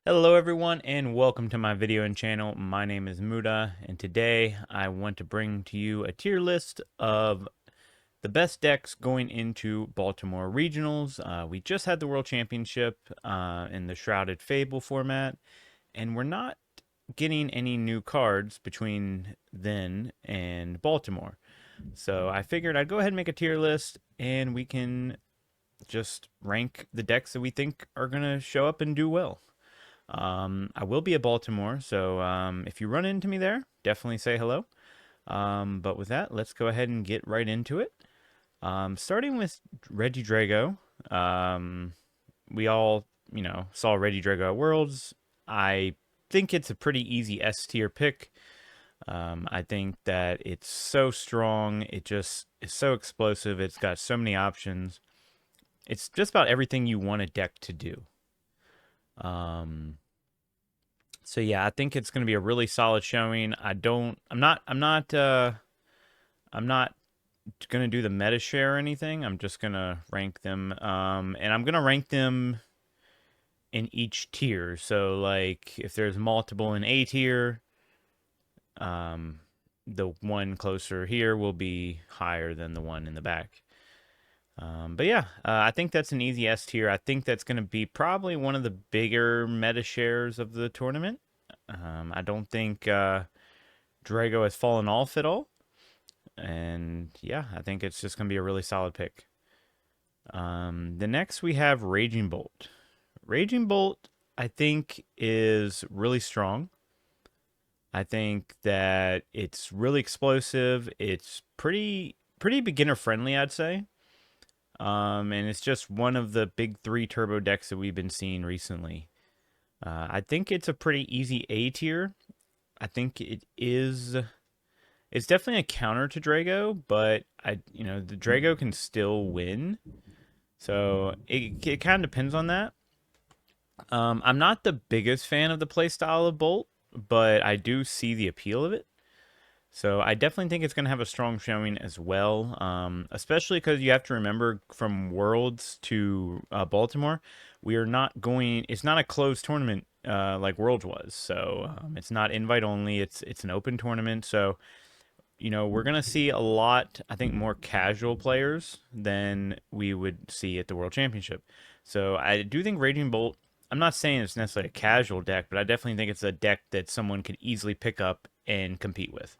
Hello everyone and welcome to my video and channel. My name is Muda and today I want to bring to you a tier list of the best decks going into Baltimore regionals. We just had the World Championship in the Shrouded Fable format, and we're not getting any new cards between then and Baltimore. So I figured I'd go ahead and make a tier list and we can just rank the decks that we think are going to show up and do well. I will be at Baltimore, so if you run into me there, definitely say hello. But with that, let's go ahead and get right into it. Starting with Regidrago. We all, saw Regidrago at Worlds. I think it's a pretty easy S tier pick. I think that it's so strong. It just is so explosive. It's got so many options. It's just about everything you want a deck to do. So yeah, I think it's going to be a really solid showing. I'm not going to do the meta share or anything. I'm just going to rank them. And I'm going to rank them in each tier. So like if there's multiple in A tier, the one closer here will be higher than the one in the back. But yeah, I think that's an easy S tier. I think that's going to be probably one of the bigger meta shares of the tournament. I don't think Drago has fallen off at all. And yeah, I think it's just going to be a really solid pick. The next we have Raging Bolt. Raging Bolt, I think, is really strong. I think that it's really explosive. It's pretty beginner friendly, I'd say. And it's just one of the big 3 turbo decks that we've been seeing recently. I think it's a pretty easy A tier. I think it is. It's definitely a counter to Drago, but the Drago can still win. So it kind of depends on that. I'm not the biggest fan of the playstyle of Bolt, but I do see the appeal of it. So I definitely think it's going to have a strong showing as well, especially because you have to remember from Worlds to Baltimore, we are not going. It's not a closed tournament like Worlds was, so it's not invite only. It's an open tournament, so we're gonna see a lot. I think more casual players than we would see at the World Championship. So I do think Raging Bolt. I'm not saying it's necessarily a casual deck, but I definitely think it's a deck that someone could easily pick up and compete with.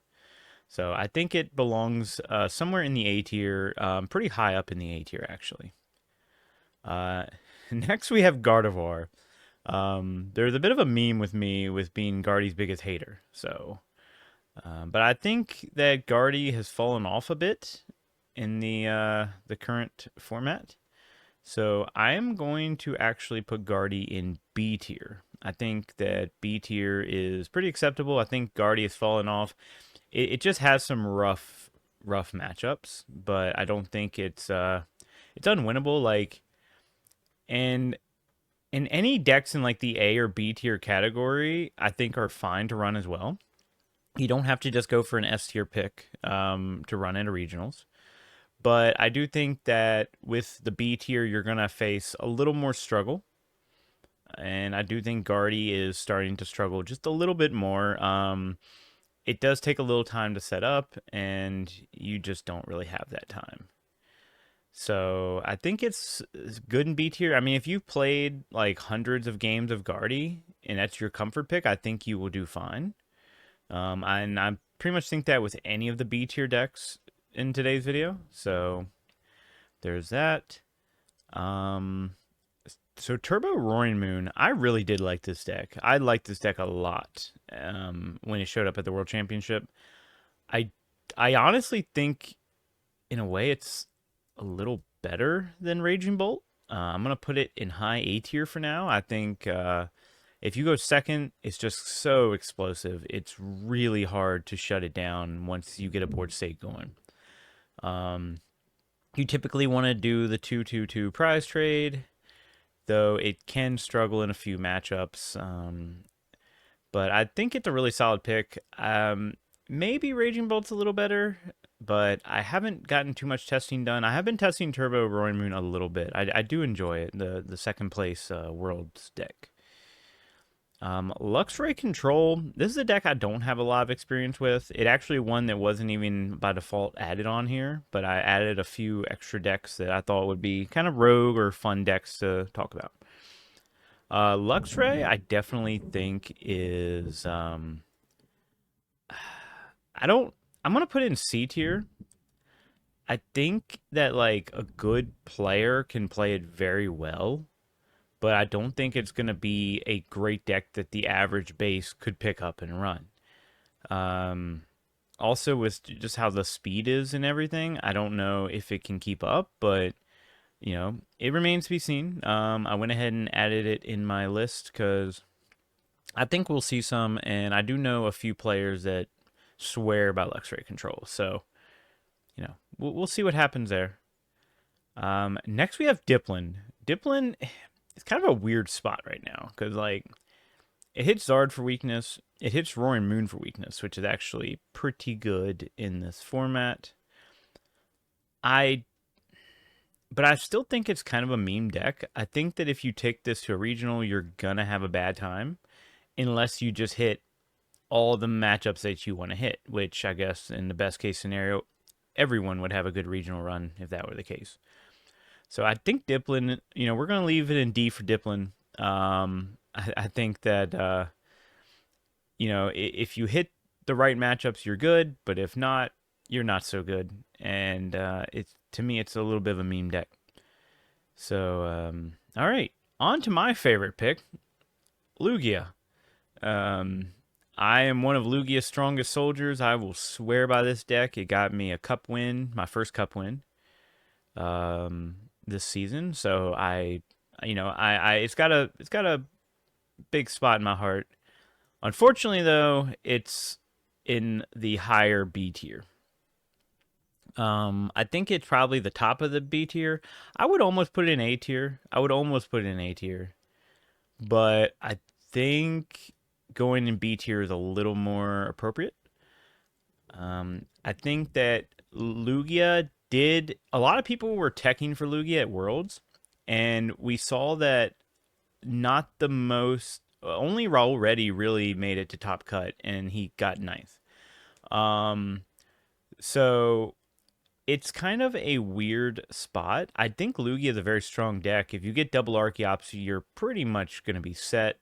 So I think it belongs somewhere in the A tier, pretty high up in the A tier, actually. Uh, Next, we have Gardevoir. There's a bit of a meme with me with being Guardy's biggest hater. But I think that Guardy has fallen off a bit in the current format. So I am going to actually put Guardy in B tier. I think that B tier is pretty acceptable. I think Guardy has fallen off. It just has some rough matchups, but I don't think it's unwinnable. Like, and in any decks in like the A or B tier category, I think are fine to run as well. You don't have to just go for an S tier pick to run into regionals. But I do think that with the B tier, you're going to face a little more struggle. And I do think Guardy is starting to struggle just a little bit more. It does take a little time to set up, and you just don't really have that time. So I think it's good in B tier. I mean, if you've played like hundreds of games of Guardy and that's your comfort pick, I think you will do fine. And I pretty much think that with any of the B tier decks in today's video. So there's that. So Turbo Roaring Moon, I really did like this deck. I liked this deck a lot when it showed up at the World Championship. I I honestly think in a way it's a little better than Raging Bolt. I'm gonna put it in high A tier for now. I think if you go second, it's just so explosive. It's really hard to shut it down once you get a board state going. Um, you typically want to do the 2-2-2 prize trade, though it can struggle in a few matchups. But I think it's a really solid pick. Maybe Raging Bolt's a little better, but I haven't gotten too much testing done. I have been testing Turbo Roaring Moon a little bit. I do enjoy it, the second place Worlds deck. Luxray Control. This is a deck I don't have a lot of experience with. It actually one that wasn't even by default added on here, but I added a few extra decks that I thought would be kind of rogue or fun decks to talk about. Luxray, I definitely think is. I don't. I'm gonna put it in C tier. I think that like a good player can play it very well, but I don't think it's going to be a great deck that the average base could pick up and run. Um, Also, with just how the speed is and everything, I don't know if it can keep up, but it remains to be seen. I went ahead and added it in my list because I think we'll see some, and I do know a few players that swear about Luxray control. So, we'll see what happens there. Next, we have Diplin. Diplin is kind of a weird spot right now because, like, it hits Zard for weakness. It hits Roaring Moon for weakness, which is actually pretty good in this format. But I still think it's kind of a meme deck. I think that if you take this to a regional, you're gonna have a bad time unless you just hit all the matchups that you want to hit, which I guess in the best case scenario, everyone would have a good regional run if that were the case. So I think Diplin, we're going to leave it in D for Diplin. I think that, if you hit the right matchups, you're good, but if not, you're not so good. And it's to me, it's a little bit of a meme deck. So, all right, on to my favorite pick, Lugia. I am one of Lugia's strongest soldiers. I will swear by this deck. It got me a cup win, my first cup win, this season. So it's got a big spot in my heart. Unfortunately, though, it's in the higher B tier. I think it's probably the top of the B tier. I would almost put it in A tier. But I think going in B tier is a little more appropriate. I think that Lugia did. A lot of people were teching for Lugia at Worlds, and we saw that not the most. Only Raul Reddy really made it to top cut, and he got ninth. So it's kind of a weird spot. I think Lugia is a very strong deck. If you get double Archeops, you're pretty much going to be set.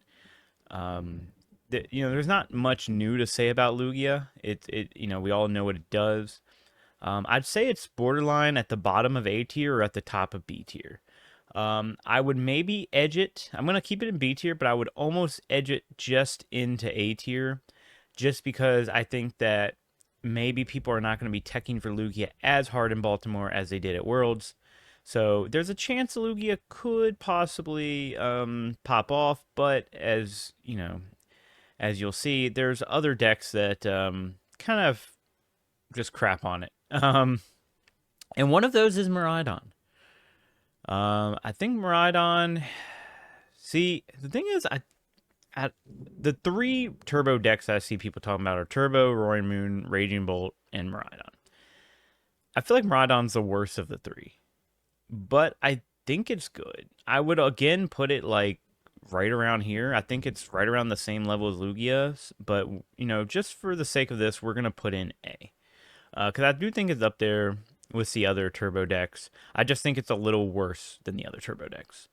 There's not much new to say about Lugia. We all know what it does. I'd say it's borderline at the bottom of A tier or at the top of B tier. I would maybe edge it. I'm gonna keep it in B tier, but I would almost edge it just into A tier, just because I think that maybe people are not going to be teching for Lugia as hard in Baltimore as they did at Worlds. So there's a chance Lugia could possibly pop off, but as you'll see, there's other decks that kind of just crap on it. And one of those is Miraidon. I think Miraidon. See, the thing is, the three turbo decks I see people talking about are Turbo, Roaring Moon, Raging Bolt, and Miraidon. I feel like Miraidon's the worst of the three, but I think it's good. I would again put it like right around here. I think it's right around the same level as Lugia's, but just for the sake of this, we're gonna put in A, because I do think it's up there with the other turbo decks. I just think it's a little worse than the other turbo decks.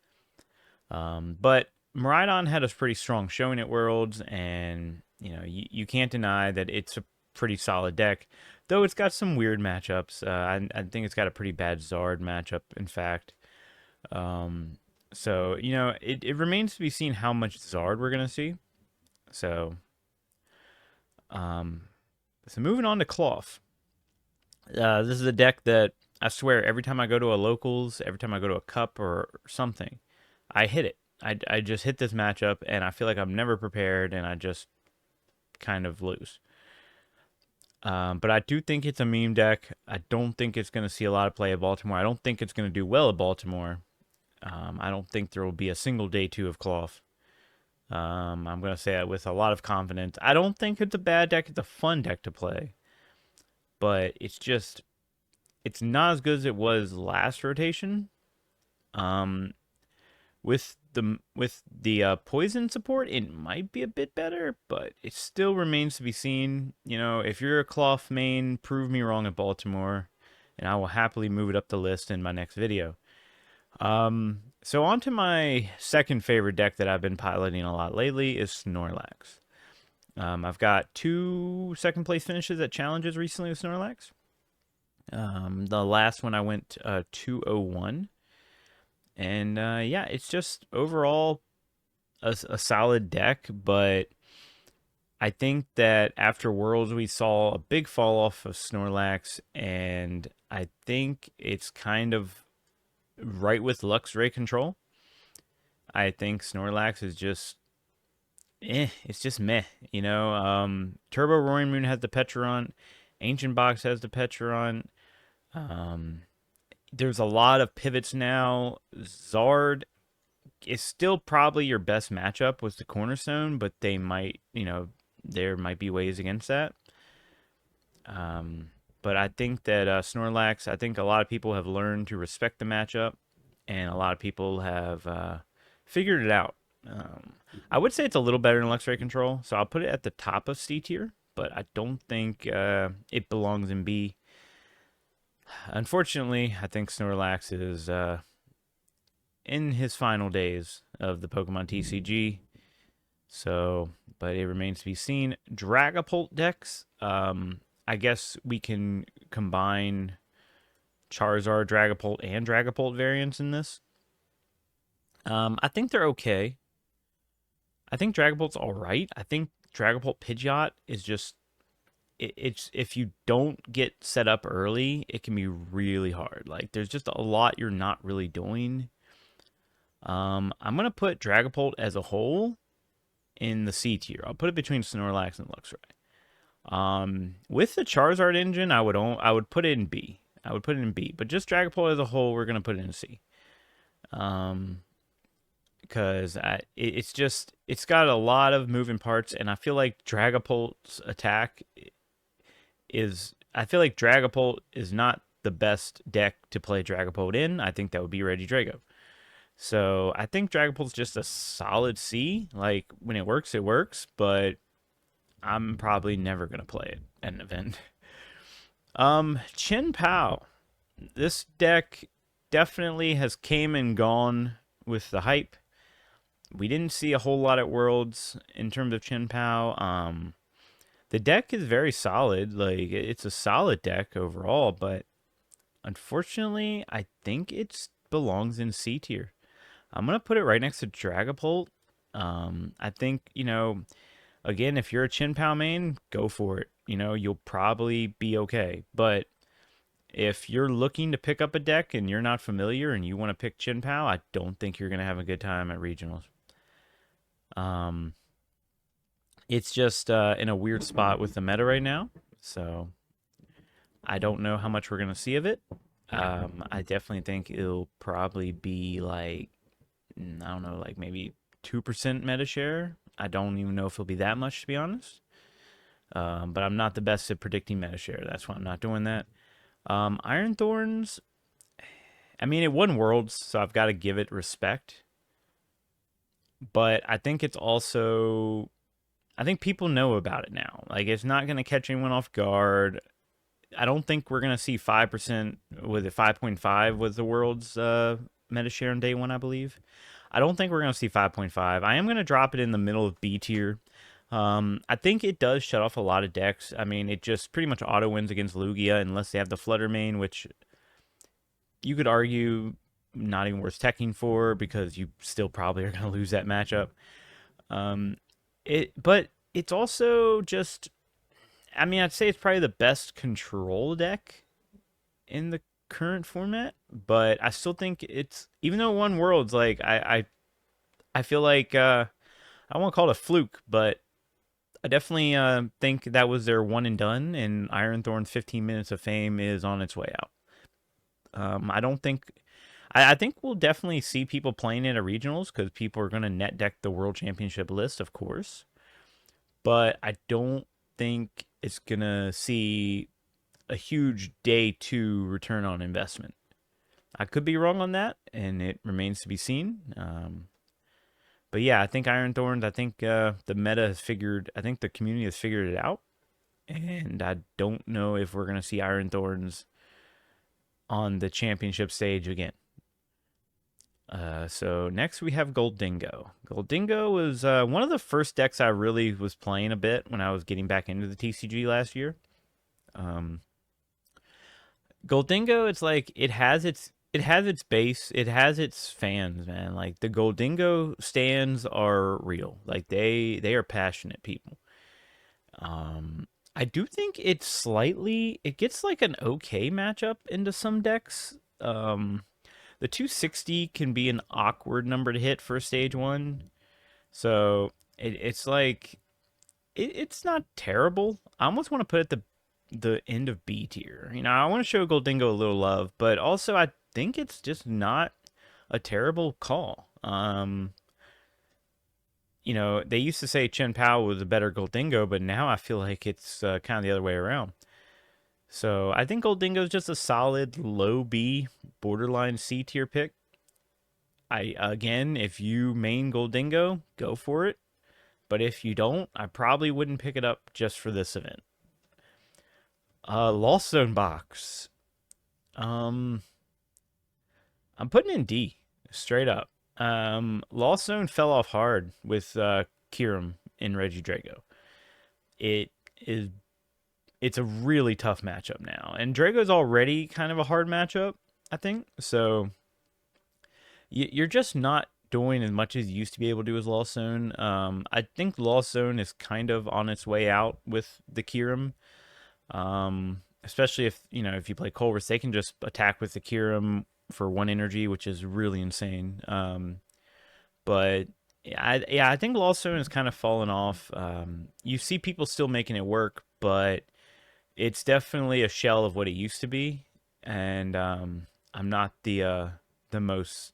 But Miraidon had a pretty strong showing at Worlds, and you can't deny that it's a pretty solid deck, though it's got some weird matchups. I think it's got a pretty bad Zard matchup, in fact. So it remains to be seen how much Zard we're gonna see. So moving on to Cloth. This is a deck that I swear every time I go to a locals, every time I go to a cup or something, I hit it. I just hit this matchup, and I feel like I'm never prepared, and I just kind of lose. But I do think it's a meme deck. I don't think it's going to see a lot of play at Baltimore. I don't think it's going to do well at Baltimore. I don't think there will be a single day two of Cloth. I'm going to say that with a lot of confidence. I don't think it's a bad deck. It's a fun deck to play. But it's not as good as it was last rotation. With the poison support, it might be a bit better, but it still remains to be seen. If you're a cloth main, prove me wrong at Baltimore, and I will happily move it up the list in my next video. So on to my second favorite deck that I've been piloting a lot lately is Snorlax. I've got 2 second place finishes at challenges recently with Snorlax. The last one I went 201. And yeah, it's just overall a solid deck, but I think that after Worlds we saw a big fall off of Snorlax, and I think it's kind of right with Luxray control. I think Snorlax is just it's just meh, Turbo Roaring Moon has the Petron, Ancient Box has the Petron. There's a lot of pivots now. Zard is still probably your best matchup with the Cornerstone, but they might, there might be ways against that. But I think that Snorlax, I think a lot of people have learned to respect the matchup, and a lot of people have figured it out. I would say it's a little better than Luxray Control, so I'll put it at the top of C tier, but I don't think it belongs in B. Unfortunately, I think Snorlax is in his final days of the Pokemon TCG. So, but it remains to be seen. Dragapult decks. I guess we can combine Charizard, Dragapult, and Dragapult variants in this. I think they're okay. I think Dragapult's all right. I think Dragapult Pidgeot is just it's if you don't get set up early, it can be really hard. Like there's just a lot you're not really doing. I'm gonna put Dragapult as a whole in the C tier. I'll put it between Snorlax and Luxray. With the Charizard engine, I would put it in B. I would put it in B, but just Dragapult as a whole, we're gonna put it in C. Because it's got a lot of moving parts, and I feel like Dragapult's attack I feel like Dragapult is not the best deck to play Dragapult in. I think that would be Regidrago. So I think Dragapult's just a solid C. Like when it works, but I'm probably never gonna play it at an event. Chin Pao. This deck definitely has came and gone with the hype. We didn't see a whole lot at Worlds in terms of Chin Pao. The deck is very solid. Like it's a solid deck overall, but unfortunately, I think it belongs in C tier. I'm gonna put it right next to Dragapult. I think again, if you're a Chin Pao main, go for it. You'll probably be okay. But if you're looking to pick up a deck and you're not familiar and you want to pick Chin Pao, I don't think you're gonna have a good time at regionals. It's just in a weird spot with the meta right now, so I don't know how much we're gonna see of it. I definitely think it'll probably be like I don't know, like maybe 2% meta share. I don't even know if it'll be that much, to be honest. But I'm not the best at predicting meta share. That's why I'm not doing that. Iron Thorns, I mean, it won Worlds, so I've got to give it respect. But I think it's also, I think people know about it now. Like, it's not going to catch anyone off guard. I don't think we're going to see 5%, with it 5.5 was the World's meta share on day 1, I believe. I don't think we're going to see 5.5. I am going to drop it in the middle of B tier. I think it does shut off a lot of decks. I mean, it just pretty much auto wins against Lugia unless they have the Flutter main, which you could argue not even worth teching for because you still probably are going to lose that matchup. But it's also just, I mean, I'd say it's probably the best control deck in the current format, but I still think it's, even though it won Worlds, like I feel like I won't call it a fluke, but I definitely think that was their one and done, and Iron Thorn's 15 minutes of fame is on its way out. I don't think, I think we'll definitely see people playing it at regionals because people are going to net deck the World Championship list, of course, but I don't think it's gonna see a huge day 2 return on investment. I could be wrong on that, and it remains to be seen. But yeah, I think Iron Thorns. I think the meta has figured. I think the community has figured it out, and I don't know if we're gonna see Iron Thorns on the championship stage again. So next we have Goldingo. Goldingo was one of the first decks I really was playing a bit when I was getting back into the TCG last year. Um, Goldingo, it's like it has its base, it has its fans, man. Like the Goldingo stands are real. Like they are passionate people. I do think it gets like an okay matchup into some decks. The 260 can be an awkward number to hit for stage one. So it's like it's not terrible. I almost want to put it the end of B tier. I want to show Goldingo a little love, but also I think it's just not a terrible call. They used to say Chen Pao was a better Goldingo, but now I feel like it's kind of the other way around. So I think Goldingo is just a solid low B, borderline C tier pick. If you main Goldingo, go for it. But if you don't, I probably wouldn't pick it up just for this event. Lost Zone box. I'm putting in D, straight up. Lost Zone fell off hard with Kiram in Regidrago. It is it's a really tough matchup now. And Drago's already kind of a hard matchup, I think. So you're just not doing as much as you used to be able to do as Lost Zone. I think Lost Zone is kind of on its way out with the Kiram. Especially if you play Colress, they can just attack with the Kiram for 1 energy, which is really insane. But I think Lost Zone has kind of fallen off. You see people still making it work, but it's definitely a shell of what it used to be. And I'm not the most.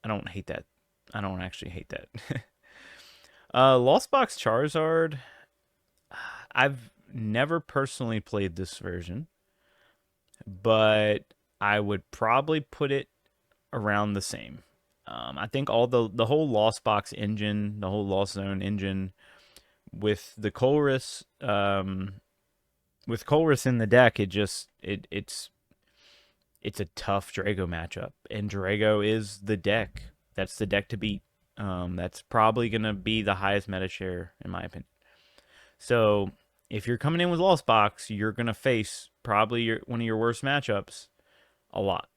I don't hate that. I don't actually hate that. Lost Box Charizard. I've never personally played this version, but I would probably put it around the same. I think all the whole Lost Box engine, the whole Lost Zone engine, with the Colress, with Colress in the deck, it's a tough Drago matchup, and Drago is the deck. That's the deck to beat. That's probably gonna be the highest meta share in my opinion. So if you're coming in with Lost Box, you're gonna face probably one of your worst matchups a lot.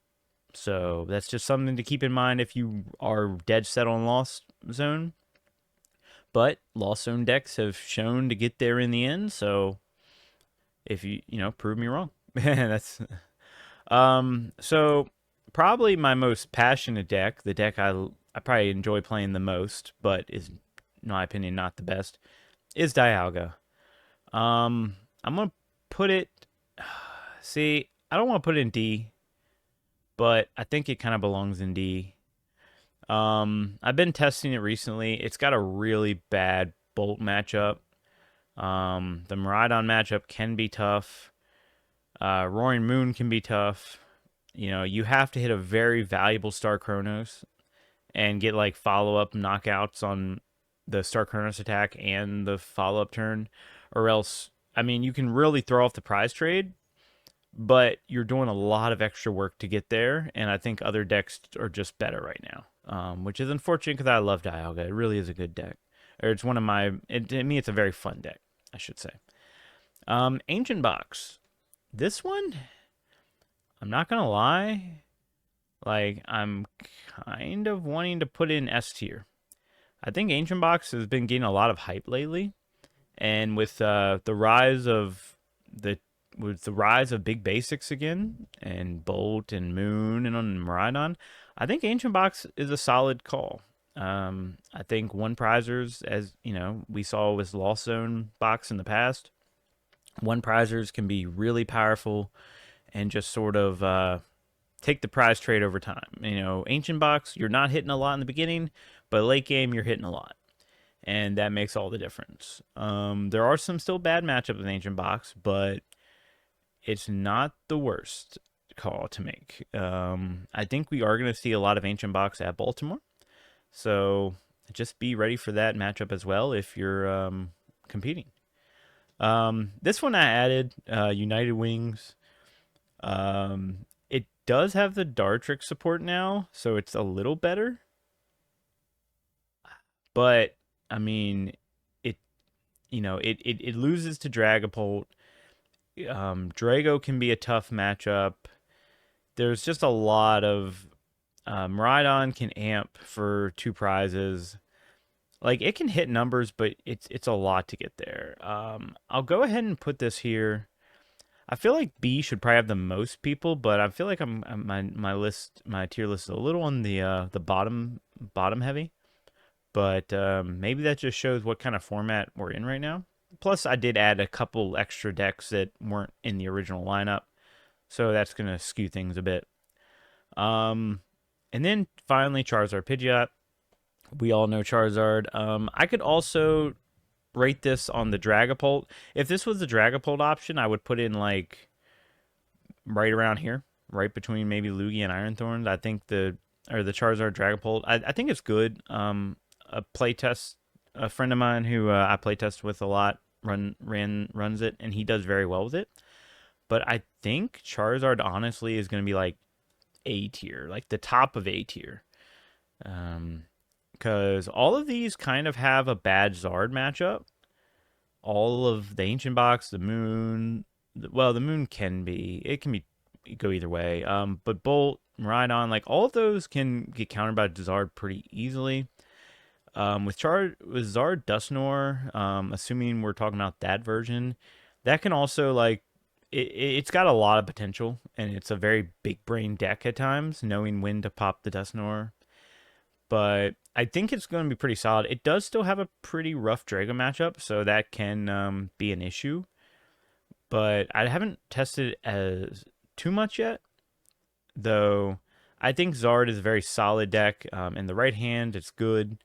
So that's just something to keep in mind if you are dead set on Lost Zone. But Lost Zone decks have shown to get there in the end. So if prove me wrong. That's so probably my most passionate deck, the deck I probably enjoy playing the most, but is in my opinion not the best, is Dialga. I'm gonna put it. See, I don't want to put it in D, but I think it kind of belongs in D. I've been testing it recently. It's got a really bad Bolt matchup. The Miraidon matchup can be tough. Roaring Moon can be tough. You have to hit a very valuable Star Chronos and get like follow-up knockouts on the Star Chronos attack and the follow-up turn, or else, I mean, you can really throw off the prize trade, but you're doing a lot of extra work to get there, and I think other decks are just better right now, which is unfortunate because I love Dialga. It really is a good deck. Or it's one of my, to me, it's a very fun deck, I should say. Ancient Box. This one, I'm not going to lie, like, I'm kind of wanting to put in S tier. I think Ancient Box has been getting a lot of hype lately, and with the rise of big basics again, and Bolt and Moon and on Miraidon, I think Ancient Box is a solid call. I think one prizers, as we saw with Lost Zone box in the past, one prizers can be really powerful and just sort of take the prize trade over time. Ancient Box, you're not hitting a lot in the beginning, but late game you're hitting a lot, and that makes all the difference. There are some still bad matchups with Ancient Box, but it's not the worst call to make. I think we are going to see a lot of Ancient Box at Baltimore. So just be ready for that matchup as well if you're competing. This one I added United Wings. It does have the Dartrick support now, so it's a little better. But I mean, it it loses to Dragapult. Drago can be a tough matchup. There's just a lot of Rhydon can amp for 2 prizes. Like it can hit numbers, but it's a lot to get there. I'll go ahead and put this here. I feel like B should probably have the most people, but I feel like my tier list is a little on the bottom heavy. But maybe that just shows what kind of format we're in right now. Plus, I did add a couple extra decks that weren't in the original lineup, so that's gonna skew things a bit. And then finally Charizard Pidgeot. We all know Charizard. I could also rate this on the Dragapult. If this was the Dragapult option, I would put in like right around here, right between maybe Lugia and Iron Thorns. I think the Charizard Dragapult. I think it's good. A playtest, a friend of mine who I playtest with a lot runs it, and he does very well with it. But I think Charizard honestly is going to be like A tier, like the top of A tier. Because all of these kind of have a bad Zard matchup. All of the Ancient Box, the Moon, well, the Moon can be go either way. But Bolt, Rhydon, like all of those can get countered by Zard pretty easily. With Zard Dusknoir, assuming we're talking about that version, that can also like it's got a lot of potential, and it's a very big brain deck at times, knowing when to pop the Dusknoir. But I think it's going to be pretty solid. It does still have a pretty rough Drago matchup, so that can be an issue. But I haven't tested it as too much yet, though. I think Zard is a very solid deck. In the right hand, it's good.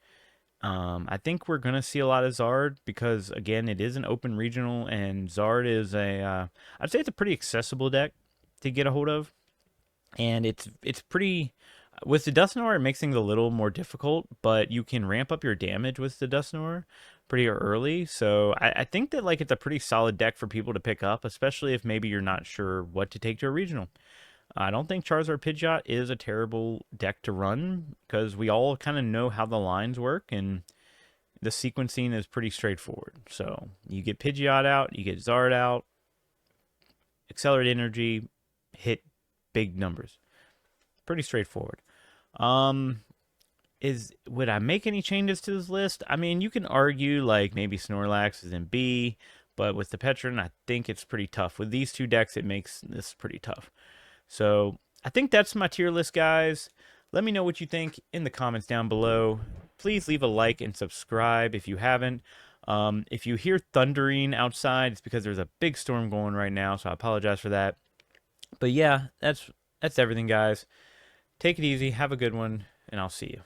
I think we're going to see a lot of Zard because, again, it is an open regional, and Zard is I'd say it's a pretty accessible deck to get a hold of. And it's pretty, with the Dusknoir, it makes things a little more difficult, but you can ramp up your damage with the Dusknoir pretty early. So I think that like it's a pretty solid deck for people to pick up, especially if maybe you're not sure what to take to a regional. I don't think Charizard Pidgeot is a terrible deck to run because we all kind of know how the lines work, and the sequencing is pretty straightforward. So you get Pidgeot out, you get Zard out, Accelerate Energy, hit big numbers. Pretty straightforward. Would I make any changes to this list? I mean, you can argue like maybe Snorlax is in B, but with the Petron, I think it's pretty tough. With these 2 decks, it makes this pretty tough. So I think that's my tier list, guys. Let me know what you think in the comments down below. Please leave a like and subscribe if you haven't. If you hear thundering outside, it's because there's a big storm going right now, so I apologize for that. But yeah, that's everything, guys. Take it easy, have a good one, and I'll see you.